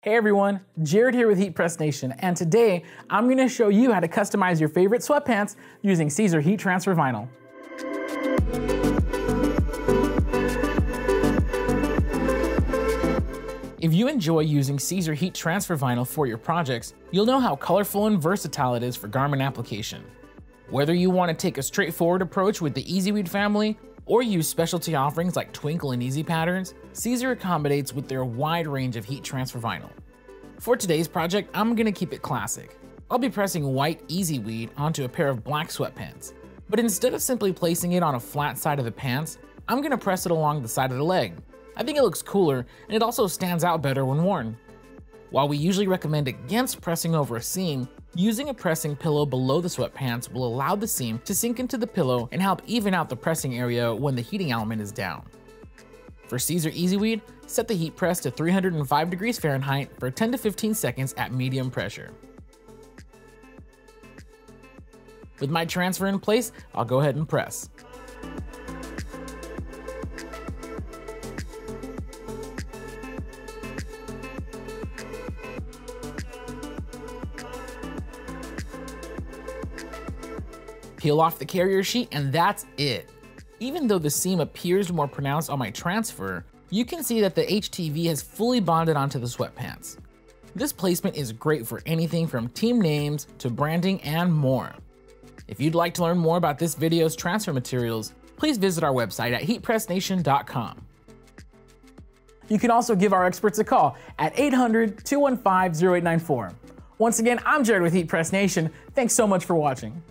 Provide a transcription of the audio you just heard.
Hey everyone, Jared here with Heat Press Nation, and today I'm going to show you how to customize your favorite sweatpants using Siser heat transfer vinyl. If you enjoy using Siser heat transfer vinyl for your projects, you'll know how colorful and versatile it is for garment application. Whether you want to take a straightforward approach with the EasyWeed family, or use specialty offerings like Twinkle and Easy Patterns, Siser accommodates with their wide range of heat transfer vinyl. For today's project, I'm gonna keep it classic. I'll be pressing white EasyWeed onto a pair of black sweatpants. But instead of simply placing it on a flat side of the pants, I'm gonna press it along the side of the leg. I think it looks cooler, and it also stands out better when worn. While we usually recommend against pressing over a seam, using a pressing pillow below the sweatpants will allow the seam to sink into the pillow and help even out the pressing area when the heating element is down. For Siser EasyWeed, set the heat press to 305 degrees Fahrenheit for 10 to 15 seconds at medium pressure. With my transfer in place, I'll go ahead and press. Peel off the carrier sheet and that's it. Even though the seam appears more pronounced on my transfer, you can see that the HTV has fully bonded onto the sweatpants. This placement is great for anything from team names to branding and more. If you'd like to learn more about this video's transfer materials, please visit our website at heatpressnation.com. You can also give our experts a call at 800-215-0894. Once again, I'm Jared with Heat Press Nation. Thanks so much for watching.